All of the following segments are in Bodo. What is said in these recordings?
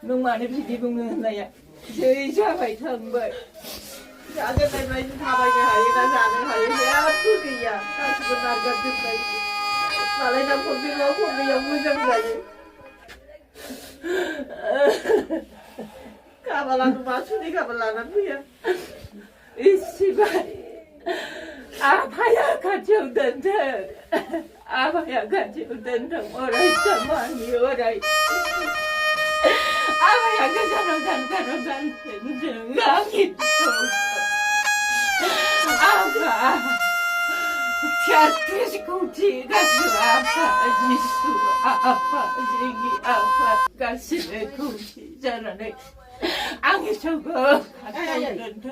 Nung mà đi đi cùng này à, chơi cho phải thân vậy. Dạ cái này mày thà mày hay là giả này hay là cứ kì à, tao chỉ cần làm gần được đấy. Mà lấy năm con đi lố con đi ông mới dám vậy. Cả bà làm mà chú đi cả bà làm làm gì à? Ít vậy. À phải à, cả chiều đến thế. À phải à, cả chiều đến thằng ở đây chăm mà nhiều ở đây. 아마야 가자로간 등강이 아가 티아트시코티 가수 아파지기 아파 가시네 코티잖아네 앙이 저거 가자는데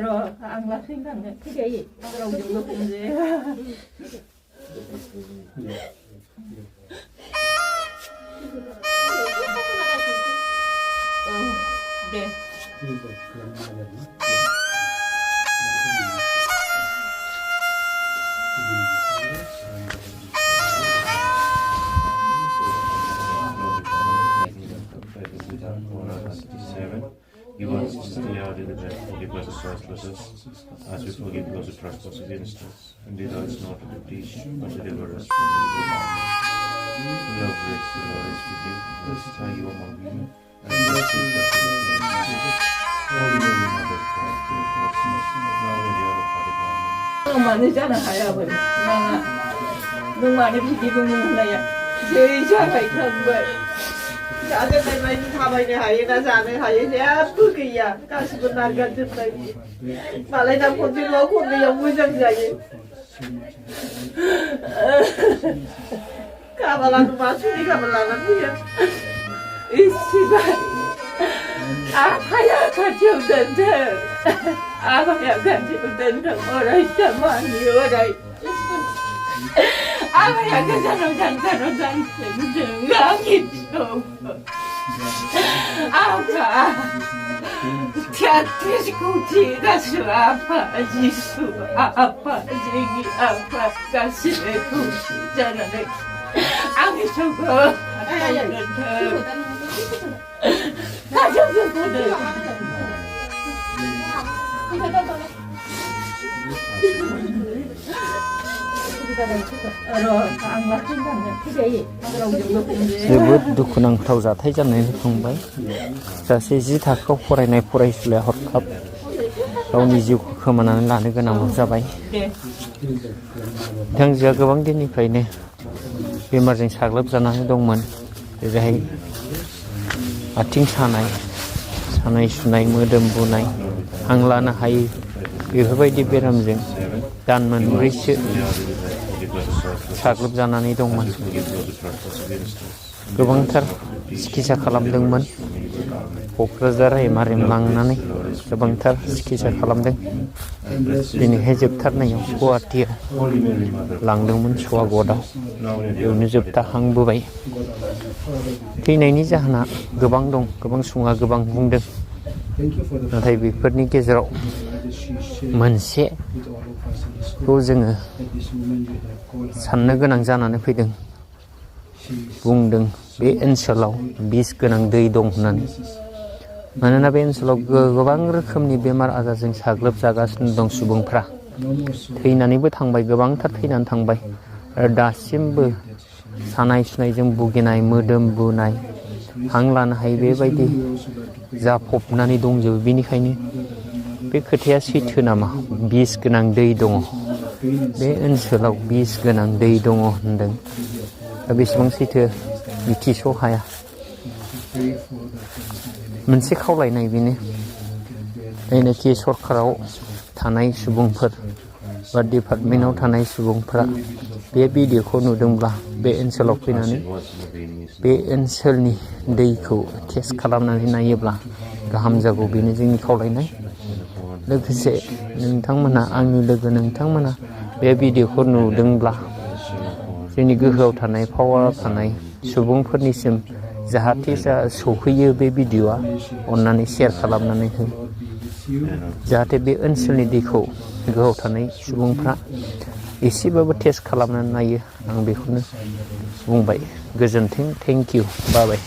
rồi ăn là sinh thành cái gì rồi dùng được cái gì để He wants us to stay out of the death, forgive us our trespasses, as we forgive those who trespass against us. And lead us not into temptation, but deliver us from evil. Amen. Love, grace, the Lord is with you. Blessed are you among women, and blessed is the fruit of your womb, Jesus. Holy Mary, Mother of God, pray for us sinners, now and at the hour of our death. Amen. 많으잖아 할아버지. 너무 많이 비비고 먹는다야. 제일 좋아할 텐데. Dạ cái này mày thà mày hay là giả này hay là cứ kì à, cả sự cần làm gần được đấy. Mà lấy năm con đi lố con đi ông mới dám vậy. Cả bà làm mà chú đi cả bà làm gì à? Ít vậy. À phải à, cả chiều đến thế. À phải à, cả chiều đến thằng ở đây chăm mà nhiều ở đây. 아마야 가자로간 등강이 아가 티아트시코티 가수 아파지기 아파 가시네 코티잖아네 앙이 저거 가자는데 가자는데 जोबोद दुखुनांथाव जाथाय जानानै थांबाय सासे 10 थाखोआव फरायनाय फरायसुलाया हरखाब गावनि जिउखौ खोमानानै लानो गोनां जाबाय। बिथांजोआ गोबां दिननिफ्रायनो बेमारजों साग्लोबजानानै दंमोन, जेरैहाय आथिं सानाय सुनाय मोदोम बुनाय हां लानो हायै बेफोरबायदि बेरामजों दान मोनब्रैसो साग्लोबजानानै दंमोन। गोबांथार सिकित्सा खालामदोंमोन, क'क्राझार एमआरएम लांनानै गोबांथार सिकित्सा खालामदों। दिनैहाय जोबथारनायाव गुवाहाटियाव लांदोंमोन सवागतआव, बेयावनो जोबथाहांबोबाय। थैनायनि जाहोना गोबां दं, गोबां सुबुङा गोबां बुंदों, नाथाय बेफोरनि गेजेराव मोनसेखौ जोङो साननो गोनां जानानै फैदों। बुंदों बे ओनसोलाव बिस गोनां दै दं होननानै। मानोना बे ओनसोलाव गोबां रोखोमनि बेमार आजारजों साग्लोबजागासिनो दं सुबुंफ्रा। थैनानैबो थांबाय, गोबांथार थैनानै थांबाय, आरो दासिमबो सानाय सुनायजों भुगिनाय, मोदोम बुनाय, हां लानो हायै बेबायदि जाफबनानै दंजोबो। बेनिखायनो बे खोथाया सैथो नामा? बिस गोनां दै दङ, बे ओनसोलाव बिस गोनां दै दङ होनदों। दा बेसेबां सैथो मिथिस' हाया। मोनसे खावलायनाय बेनो, जायनाखि सरकाराव थानाय सुबुंफोर, बा डिपार्टमेन्टआव थानाय सुबुंफ्रा बे भिडिअखौ नुदोंब्ला बे ओनसोलाव फैनानै बे ओनसोलनि दैखौ टेस्ट खालामनानै नायोब्ला गाहाम जागौ बेनो जोंनि खावलायनाय लोगोसे नोंथांमोना आंनि लोगो नोंथांमोना बे भिडिअखौ नुदोंब्ला जोंनि गोहोआव थानाय पावाराव थानाय सुबुंफोरनिसिम जाहाथे सौफैयो बे भिडिअआ अन्नानै शेयार खालामनानै हो जाहाथे बे ओनसोलनि दैखौ गोहोआव थानाय सुबुंफ्रा एसेबाबो टेस्ट खालामनानै नायो आं बेखौनो बुंबाय गोजोन्थों थेंक इउ बाय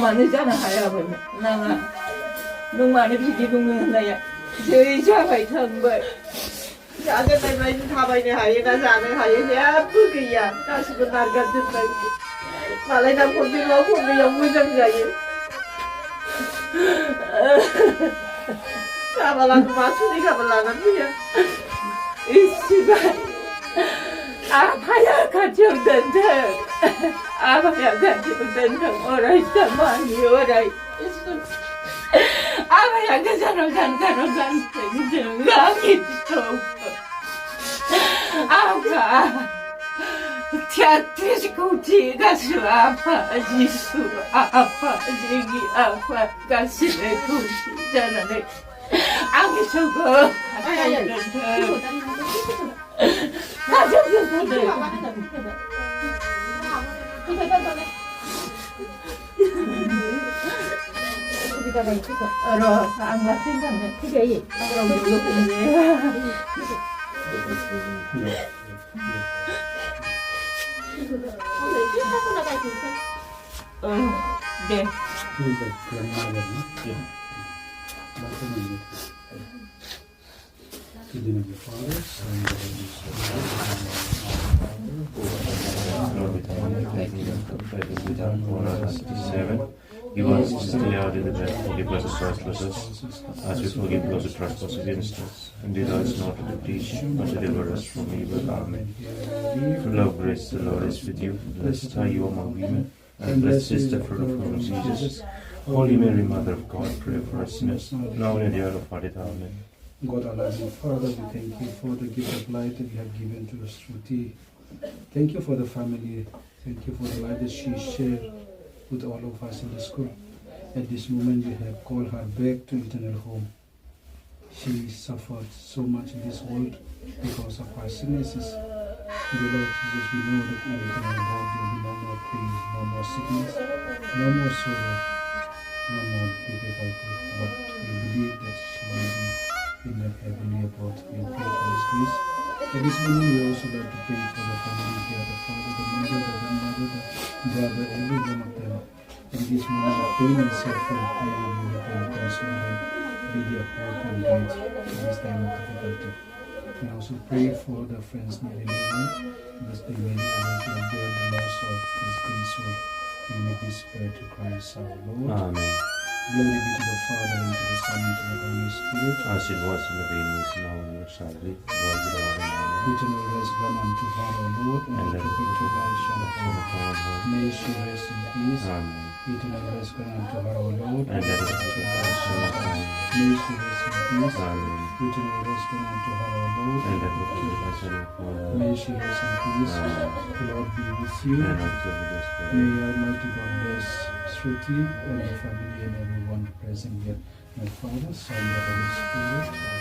मानो जानो हायामोन नाङा नों मानो बिदि बुङो होननाया जै जाबाय थांबाय जाजेननाय बायदि थाबायनो हायो ना जानो हायो जेबो गैया गासिबो नारगारजोबबाय मालायना खननैयाव मोजां जायो गाबालानो मासुनि गाबा लानानै फैया इसिबाय आफाया खाथियाव दोनथों आफाया खाथियाव दोनथों अराय समानि अराय आफाया गोजानाव जानगाराव गानथों आंनि फिसौखौ आफा 33 कोटि गासिबो आफा जिसु आफा जोंनि आफा गासिबो खौसे जानानै आंनि फिसौखौ खाथियाव दोनथों Give us this day our daily bread, forgive us our trespasses, as we forgive those who trespass against us. And lead us not into temptation, but deliver us from evil. Amen. Full of grace, the Lord is with you. Blessed are you among women, and blessed is the fruit of your womb, Jesus. Holy Mary, Mother of God, pray for us sinners, now and at the hour of our death. Amen. God, our loving Father, we thank you for the gift of life that you have given to us through tea. Thank you for the family. Thank you for the life that she shared with all of us in the school. At this moment, you have called her back to eternal home. She suffered so much in this world because of her sicknesses. Dear Lord Jesus, we know that in eternal God there will be no more pain, no more sickness, no more sorrow, no more difficulty. But we believe that she will be in that heavenly abode. We pray for His grace. At this moment, we also like to pray for the family here, the father, the mother, the grandmother, the brother, every one of them. In this moment of pain and suffering, may you help them, console them, be their hope and guide in this time of difficulty. We also pray for the friends near the neighbor, that they may be able to bear the loss of this great soul. We may be spared to Christ our Lord. Amen. Glory be to the Father, and to the Son, and to the Holy Spirit. As it was in the beginning, is now, and ever shall be, world without end. Amen. Eternal rest grant unto her, O Lord, and And let it be perpetual life shine upon her. upon her. May she rest in peace. Amen. Eternal rest grant unto her, O Lord, And let it be shine upon her. may she rest in peace. Amen. Eternal rest grant unto her, O Lord, And let it be shine upon her. may she rest in peace. Amen. The Lord be with you. And also with your spirit. May Almighty God bless Shruti and the family and everyone present here. My Father, Son, and the Holy Spirit.